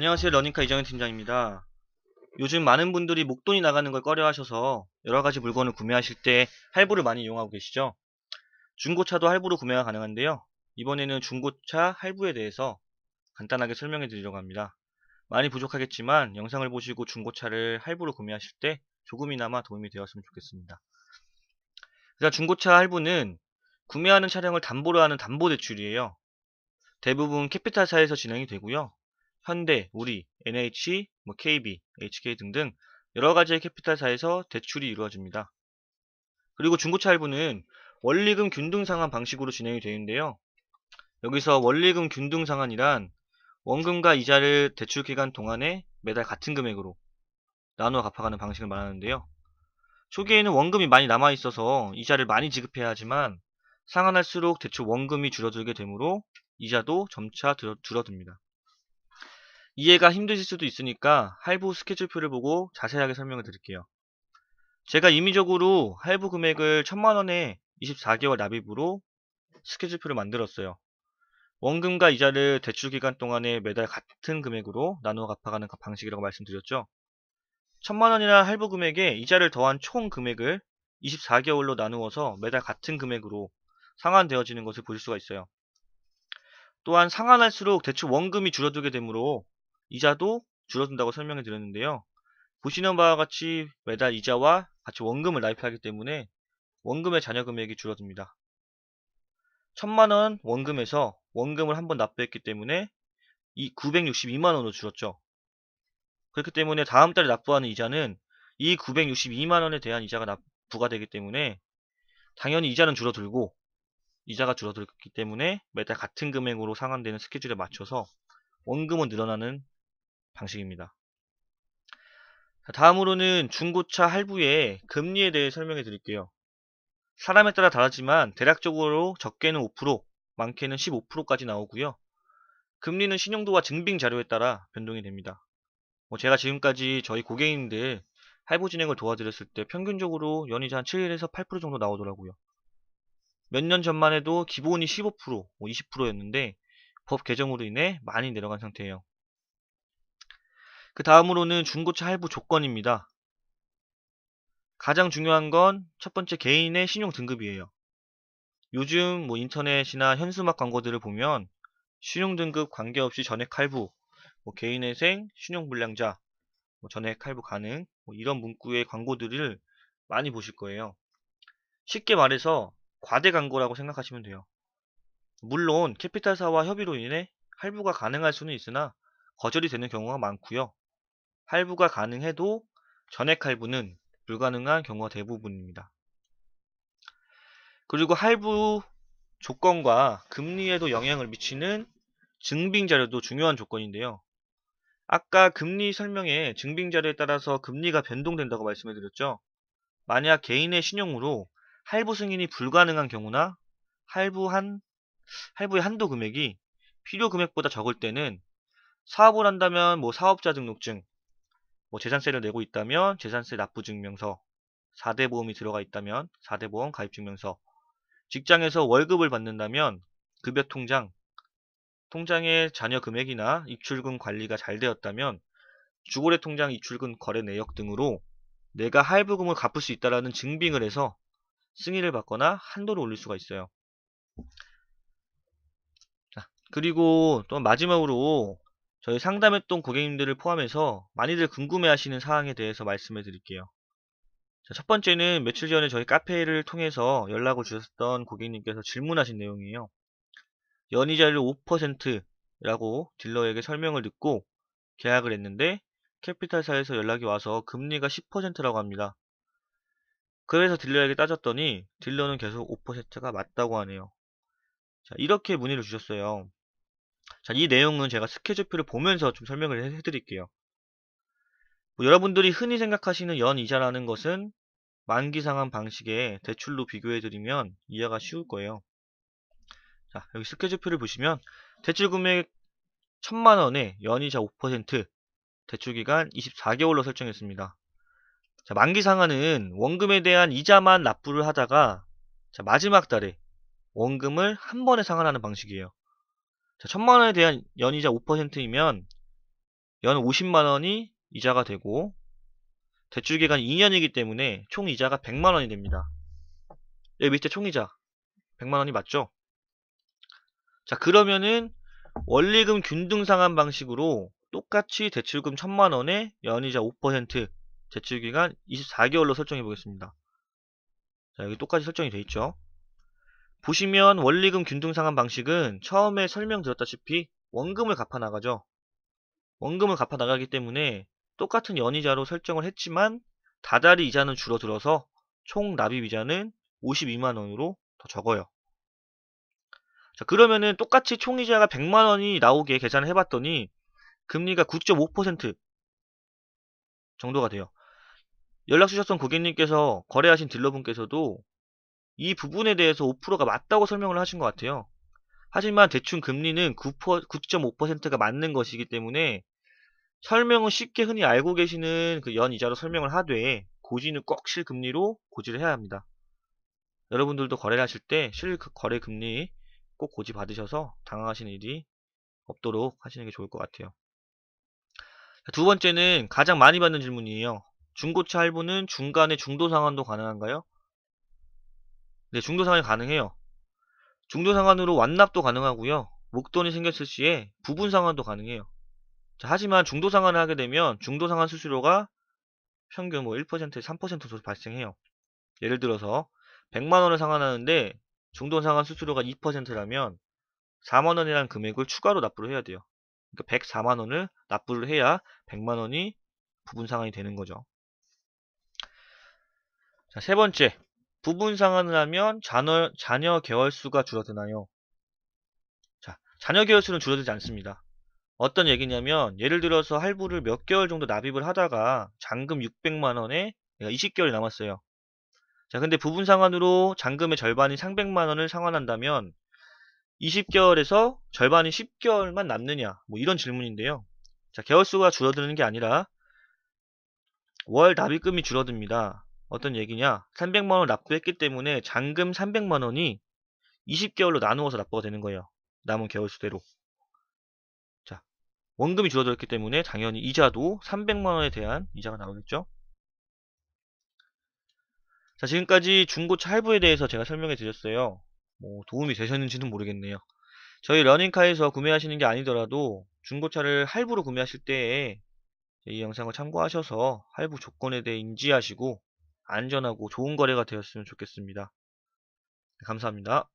안녕하세요. 러닝카 이정현 팀장입니다. 요즘 많은 분들이 목돈이 나가는 걸 꺼려 하셔서 여러 가지 물건을 구매하실 때 할부를 많이 이용하고 계시죠? 중고차도 할부로 구매가 가능한데요. 이번에는 중고차 할부에 대해서 간단하게 설명해 드리려고 합니다. 많이 부족하겠지만 영상을 보시고 중고차를 할부로 구매하실 때 조금이나마 도움이 되었으면 좋겠습니다. 그래서 중고차 할부는 구매하는 차량을 담보로 하는 담보대출이에요. 대부분 캐피탈사에서 진행이 되고요. 현대, 우리, NH, KB, HK 등등 여러 가지의 캐피탈사에서 대출이 이루어집니다. 그리고 중고차 할부는 원리금 균등 상환 방식으로 진행이 되는데요. 여기서 원리금 균등 상환이란 원금과 이자를 대출 기간 동안에 매달 같은 금액으로 나누어 갚아가는 방식을 말하는데요. 초기에는 원금이 많이 남아 있어서 이자를 많이 지급해야 하지만 상환할수록 대출 원금이 줄어들게 되므로 이자도 점차 줄어듭니다. 이해가 힘드실 수도 있으니까 할부 스케줄표를 보고 자세하게 설명을 드릴게요. 제가 임의적으로 할부 금액을 1000만원에 24개월 납입으로 스케줄표를 만들었어요. 원금과 이자를 대출 기간 동안에 매달 같은 금액으로 나누어 갚아가는 방식이라고 말씀드렸죠. 1000만원이나 할부 금액에 이자를 더한 총 금액을 24개월로 나누어서 매달 같은 금액으로 상환되어지는 것을 보실 수가 있어요. 또한 상환할수록 대출 원금이 줄어들게 되므로 이자도 줄어든다고 설명해 드렸는데요. 보시는 바와 같이 매달 이자와 같이 원금을 납입하기 때문에 원금의 잔여 금액이 줄어듭니다. 1000만원 원금에서 원금을 한번 납부했기 때문에 이 962만원으로 줄었죠. 그렇기 때문에 다음 달에 납부하는 이자는 이 962만원에 대한 이자가 부과되기 때문에 당연히 이자는 줄어들고 이자가 줄어들기 때문에 매달 같은 금액으로 상환되는 스케줄에 맞춰서 원금은 늘어나는 방식입니다. 다음으로는 중고차 할부의 금리에 대해 설명해 드릴게요. 사람에 따라 다르지만 대략적으로 적게는 5%, 많게는 15%까지 나오고요. 금리는 신용도와 증빙 자료에 따라 변동이 됩니다. 제가 지금까지 저희 고객님들 할부 진행을 도와드렸을 때 평균적으로 연이자 한 7에서 8% 정도 나오더라고요. 몇 년 전만 해도 기본이 15%, 20%였는데 법 개정으로 인해 많이 내려간 상태예요. 그 다음으로는 중고차 할부 조건입니다. 가장 중요한 건 첫 번째 개인의 신용 등급이에요. 요즘 인터넷이나 현수막 광고들을 보면 신용 등급 관계없이 전액 할부, 개인회생, 신용불량자, 전액 할부 가능, 이런 문구의 광고들을 많이 보실 거예요. 쉽게 말해서 과대 광고라고 생각하시면 돼요. 물론 캐피탈사와 협의로 인해 할부가 가능할 수는 있으나 거절이 되는 경우가 많고요. 할부가 가능해도 전액 할부는 불가능한 경우가 대부분입니다. 그리고 할부 조건과 금리에도 영향을 미치는 증빙 자료도 중요한 조건인데요. 아까 금리 설명에 증빙 자료에 따라서 금리가 변동된다고 말씀해 드렸죠. 만약 개인의 신용으로 할부 승인이 불가능한 경우나 할부의 한도 금액이 필요 금액보다 적을 때는 사업을 한다면 사업자 등록증, 재산세를 내고 있다면 재산세 납부증명서, 4대 보험이 들어가 있다면 4대 보험 가입증명서, 직장에서 월급을 받는다면 급여 통장, 통장의 잔여 금액이나 입출금 관리가 잘 되었다면 주거래 통장 입출금 거래 내역 등으로 내가 할부금을 갚을 수 있다는 증빙을 해서 승인을 받거나 한도를 올릴 수가 있어요. 자, 그리고 또 마지막으로 저희 상담했던 고객님들을 포함해서 많이들 궁금해하시는 사항에 대해서 말씀해 드릴게요. 자, 첫 번째는 며칠 전에 저희 카페를 통해서 연락을 주셨던 고객님께서 질문하신 내용이에요. 연이자율 5%라고 딜러에게 설명을 듣고 계약을 했는데 캐피탈사에서 연락이 와서 금리가 10%라고 합니다. 그래서 딜러에게 따졌더니 딜러는 계속 5%가 맞다고 하네요. 자, 이렇게 문의를 주셨어요. 자, 이 내용은 제가 스케줄표를 보면서 좀 설명을 해드릴게요. 여러분들이 흔히 생각하시는 연이자라는 것은 만기 상환 방식의 대출로 비교해드리면 이해가 쉬울 거예요. 자, 여기 스케줄표를 보시면 대출 금액 1000만원에 연이자 5%, 대출기간 24개월로 설정했습니다. 자, 만기 상환은 원금에 대한 이자만 납부를 하다가 마지막 달에 원금을 한 번에 상환하는 방식이에요. 자, 1000만원에 대한 연이자 5%이면 연 50만원이 이자가 되고 대출기간이 2년이기 때문에 총 이자가 100만원이 됩니다. 여기 밑에 총이자 100만원이 맞죠? 자, 그러면은 원리금 균등상환 방식으로 똑같이 대출금 1000만원에 연이자 5% 대출기간 24개월로 설정해 보겠습니다. 자, 여기 똑같이 설정이 되어 있죠. 보시면 원리금 균등상환 방식은 처음에 설명드렸다시피 원금을 갚아 나가죠. 원금을 갚아 나가기 때문에 똑같은 연이자로 설정을 했지만 다달이 이자는 줄어들어서 총 납입 이자는 52만원으로 더 적어요. 자, 그러면은 똑같이 총 이자가 100만원이 나오게 계산을 해봤더니 금리가 9.5% 정도가 돼요. 연락 주셨던 고객님께서 거래하신 딜러분께서도 이 부분에 대해서 5%가 맞다고 설명을 하신 것 같아요. 하지만 대충 금리는 9.5%가 맞는 것이기 때문에 설명은 쉽게 흔히 알고 계시는 그 연이자로 설명을 하되 고지는 꼭 실금리로 고지를 해야 합니다. 여러분들도 거래를 하실 때 실거래 금리 꼭 고지 받으셔서 당황하시는 일이 없도록 하시는 게 좋을 것 같아요. 두 번째는 가장 많이 받는 질문이에요. 중고차 할부는 중간에 중도 상환도 가능한가요? 네, 중도 상환이 가능해요. 중도 상환으로 완납도 가능하고요. 목돈이 생겼을 시에 부분 상환도 가능해요. 자, 하지만 중도 상환을 하게 되면 중도 상환 수수료가 평균 1%, 3% 정도 발생해요. 예를 들어서 100만원을 상환하는데 중도 상환 수수료가 2%라면 4만원이라는 금액을 추가로 납부를 해야 돼요. 그러니까 104만원을 납부를 해야 100만원이 부분 상환이 되는 거죠. 자, 세 번째, 부분 상환을 하면 자녀 개월 수가 줄어드나요? 자, 자녀 개월 수는 줄어들지 않습니다. 어떤 얘기냐면 예를 들어서 할부를 몇 개월 정도 납입을 하다가 잔금 600만원에 내가 20개월이 남았어요. 자, 근데 부분 상환으로 잔금의 절반인 300만원을 상환한다면 20개월에서 절반인 10개월만 남느냐, 뭐 이런 질문인데요. 자, 개월 수가 줄어드는 게 아니라 월 납입금이 줄어듭니다. 어떤 얘기냐? 300만원 납부했기 때문에 잔금 300만원이 20개월로 나누어서 납부가 되는 거예요. 남은 개월 수대로. 자, 원금이 줄어들었기 때문에 당연히 이자도 300만원에 대한 이자가 나오겠죠. 자, 지금까지 중고차 할부에 대해서 제가 설명해 드렸어요. 뭐 도움이 되셨는지는 모르겠네요. 저희 러닝카에서 구매하시는 게 아니더라도 중고차를 할부로 구매하실 때에 이 영상을 참고하셔서 할부 조건에 대해 인지하시고 안전하고 좋은 거래가 되었으면 좋겠습니다. 감사합니다.